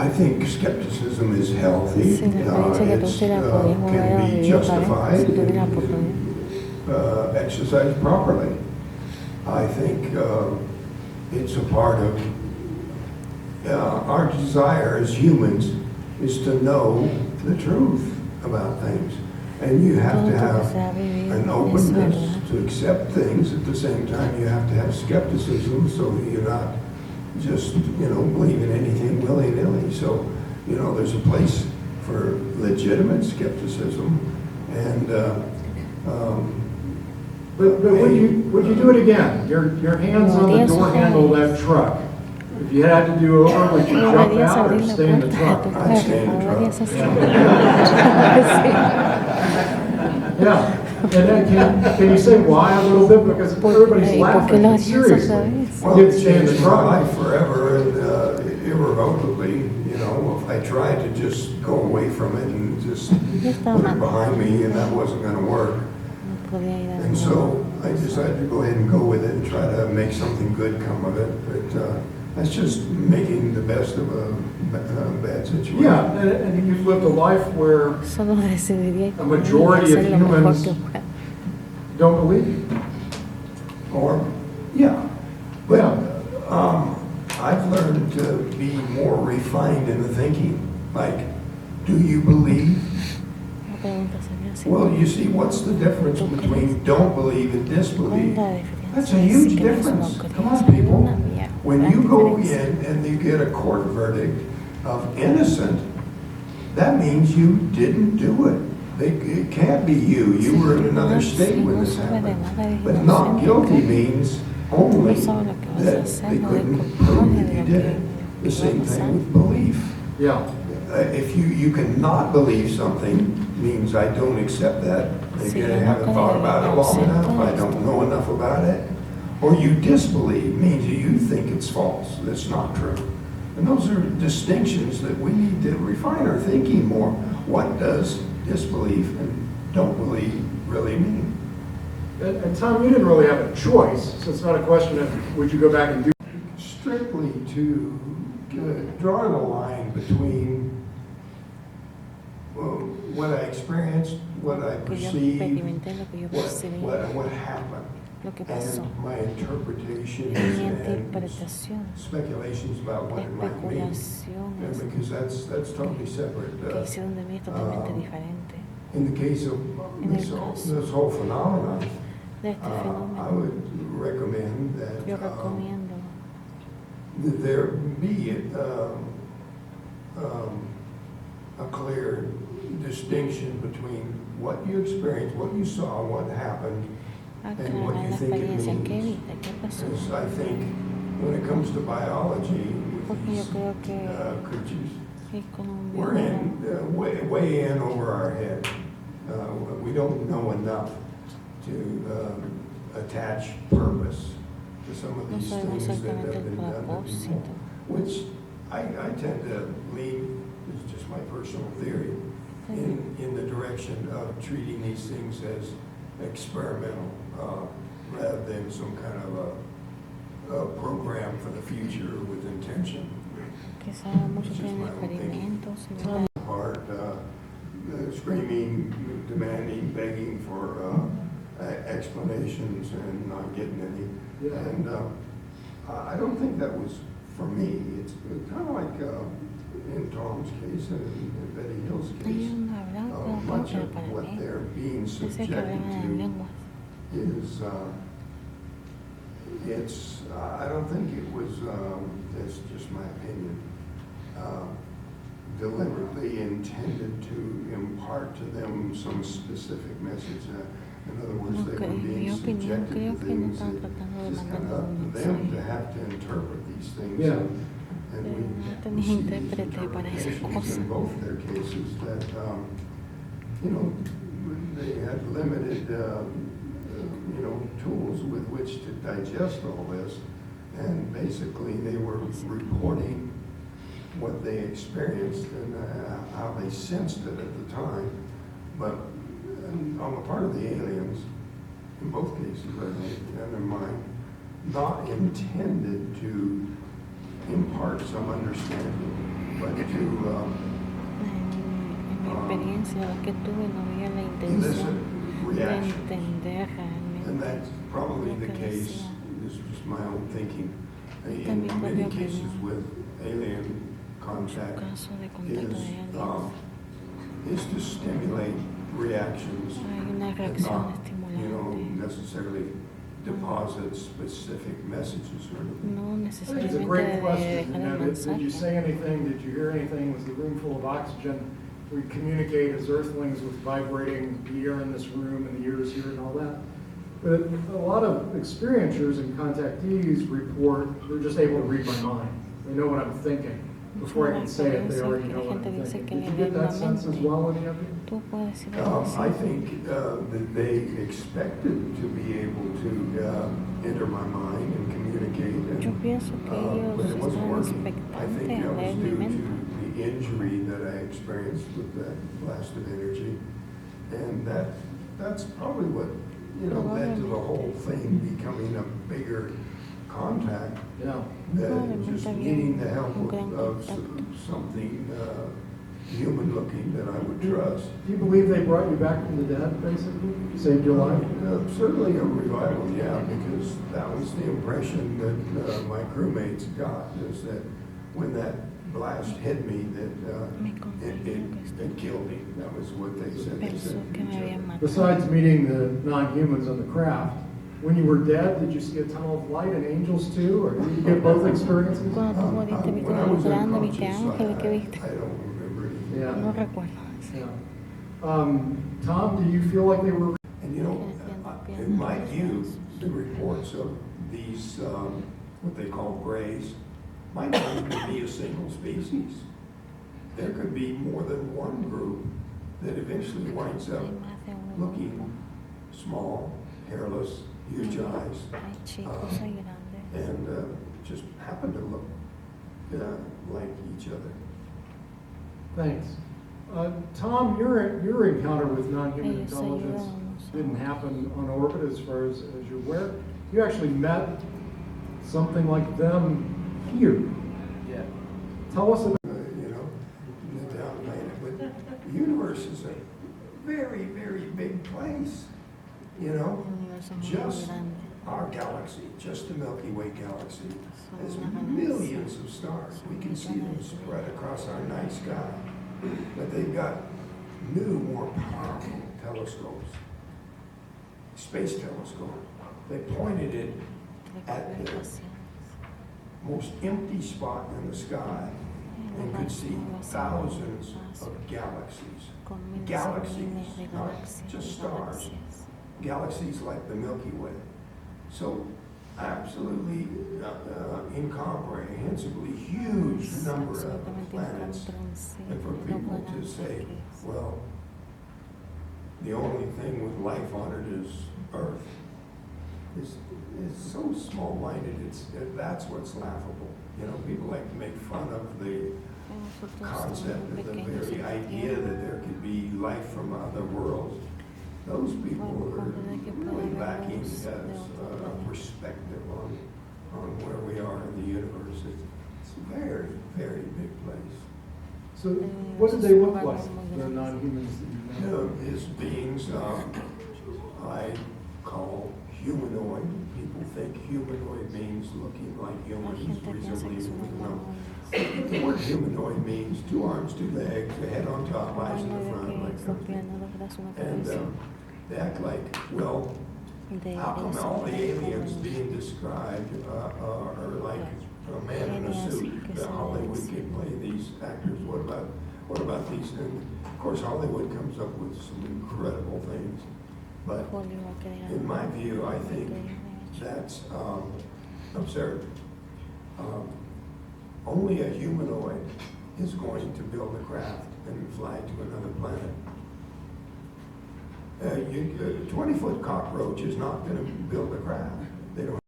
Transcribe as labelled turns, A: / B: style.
A: I think skepticism is healthy.
B: Sí, me parece que tú sí la podías volver a
A: Can be
B: vivir otra vez
A: justified
B: si tuvieras la oportunidad.
A: and exercised properly. I think it's a part of our desire as humans is to know the truth about things. And you have to have an openness to accept things. At the same time, you have to have skepticism so that you're not just, believing anything willy-nilly. So, there's a place for legitimate skepticism. And
C: but would you do it again? Your hands on the door handle of that truck. If you had to do over, would you jump out or stay in the truck?
A: I'd stay in the truck.
C: Yeah. And then can you say why a little bit? Because everybody's laughing seriously.
A: Well, it's changed my life forever and irrevocably. If I tried to just go away from it and just put it behind me, and that wasn't going to work. And so I decided to go ahead and go with it and try to make something good come of it. But that's just making the best of a bad situation.
C: Yeah, and you've lived a life where a majority of humans don't believe you.
A: Or, yeah. But I've learned to be more refined in the thinking. Like, do you believe? Well, you see, what's the difference between don't believe and disbelieve? That's a huge difference. Come on, people. When you go in and you get a court verdict of innocent, that means you didn't do it. It can't be you. You were in another state when this happened. But not guilty means only that they couldn't prove that you did it. The same thing with belief.
C: Yeah.
A: If you cannot believe something, means I don't accept that. Maybe I haven't thought about it long enough. I don't know enough about it. Or you disbelieve, means you think it's false. That's not true. And those are distinctions that we need to refine our thinking more. What does disbelief and don't believe really mean?
C: And Tom, you didn't really have a choice, so it's not a question of would you go back and do
A: strictly to drawing a line between what I experienced, what I perceived, what happened, and my interpretations and speculations about what it might mean. And because that's totally separate. In the case of this whole phenomenon, I would recommend that there be a clear distinction between what you experienced, what you saw, what happened, and what you think it means. Because I think when it comes to biology, with these creatures, we're in way in over our head. We don't know enough to attach purpose to some of these things that have been done to people, which I tend to lean, it's just my personal theory, in the direction of treating these things as experimental rather than some kind of a program for the future with intention. It's just my own thinking. Part, screaming, demanding, begging for explanations and not getting any. Yeah. And I don't think that was for me. It's kind of like in Tom's case and Betty Hill's case. Much of what they're being subjected to is, I don't think it was, that's just my opinion, deliberately intended to impart to them some specific message. In other words, they were being subjected to things that it's kind of up to them to have to interpret these things.
C: Yeah.
A: And we see these interpretations in both their cases that, they had limited, tools with which to digest all this. And basically they were reporting what they experienced and how they sensed it at the time. But on the part of the aliens, in both cases, I think, in their mind, not intended to impart some understanding, but to
B: experiencia que tuve no había la intención de entender realmente
A: And that's probably
B: lo
A: the
B: que
A: case,
B: decía.
A: this is just my own thinking, in
B: Esta es mi
A: many
B: propia
A: cases
B: opinión.
A: with alien
B: En su
A: contact
B: caso de contacto de aliens,
A: is to stimulate reactions
B: hay una
A: and
B: reacción
A: not,
B: estimulante,
A: necessarily deposit specific messages or anything.
B: no
C: I think it's a
B: necesariamente
C: great
B: de
C: question.
B: dejar el
C: Did you
B: mensaje.
C: say anything? Did you hear anything? Was the room full of oxygen? We communicate as earthlings with vibrating the air in this room and the ears here and all that. But a lot of experiencers and contactees report they're just able to read my mind. They know what I'm thinking. Before I can say it, they already know what I'm thinking. Did you get that sense as well, any of you?
B: Tú puedes decir algo
A: I
B: así.
A: think that they expected to be able to enter my mind and communicate,
B: Yo pienso que ellos
A: but it wasn't
B: estaban
A: working. I
B: expectantes
A: think
B: a
A: that was
B: leer mi
A: due
B: mente.
A: to the injury that I experienced with that blast of energy, and that's probably what led to the whole thing becoming a bigger contact.
C: Yeah.
A: That just needing the help
B: Un gran
A: of
B: contacto.
A: something human looking that I would trust.
C: Do you believe they brought you back from the dead, basically? Saved your life?
A: Certainly a revival, yeah, because that was the impression that my crewmates got, is that when that blast hit me, that it killed him. That was what they said. They
B: Pensó
A: said to
B: que me
A: each
B: habían
A: other.
B: matado.
C: Besides meeting the non-humans on the craft, when you were dead, did you see a tunnel of light and angels too, or did you get both experiences?
B: Cuando tú moriste, viste
A: When I
B: una
A: was
B: luz grande, viste
A: unconscious,
B: ángeles, ¿qué viste?
A: I don't remember anything.
C: Yeah.
B: No recuerdo eso.
C: Yeah. Tom, do you feel like they were?
A: And in my view, the reports of these, what they call grays, might not even be a single species. There could be more than one group that eventually winds up
B: Hay más de uno.
A: looking small, hairless, huge eyes,
B: Hay chicos, hay grandes.
A: and just happen to look like each other.
C: Thanks. Tom, your encounter with non-human
B: Ellos
C: intelligence
B: ayudaron
C: didn't happen on orbit as far as you're aware. You actually met something like them here.
D: Yeah.
C: Tell us about.
A: In the down planet. But the universe is a very, very big place.
B: El universo es muy
A: Just
B: grande.
A: our galaxy, just the Milky Way galaxy, has
B: Somos una
A: millions of stars. We can see them spread across our night sky. But they've got new, more powerful telescopes. Space telescope. They pointed it at the most empty spot in the sky and could see thousands of galaxies.
B: Con miles y
A: Galaxies,
B: miles de
A: not
B: galaxias,
A: just stars.
B: galaxias.
A: Galaxies like the Milky Way. So absolutely incomprehensibly huge number of
B: Absolutamente
A: planets. And for
B: incomprensible.
A: people to say, well, the only thing with life on it is Earth, is so small-minded. That's what's laughable. People like to make fun of the concept, of the very idea that there could be life from other worlds. Those people are really lacking as a perspective on where we are in the universe. It's a very, very big place.
C: So, what did they look like, the non-humans that you met?
A: His beings, I call humanoid. People think humanoid means looking like
B: La
A: humans,
B: gente piensa que son humanoides.
A: The word humanoid means 2 arms, 2 legs, a head on top, eyes in the
B: Humanoide
A: front,
B: que
A: like
B: es
A: that.
B: dos piernas, dos brazos, una
A: And
B: cabeza.
A: they act like, well, how come all the aliens being described are like a man in a suit? The Hollywood can play these actors. What about these? And of course, Hollywood comes up with some incredible things. But in my view, I think that's absurd. Only a humanoid is going to build a craft and fly to another planet. A 20-foot cockroach is not going to build a craft. They don't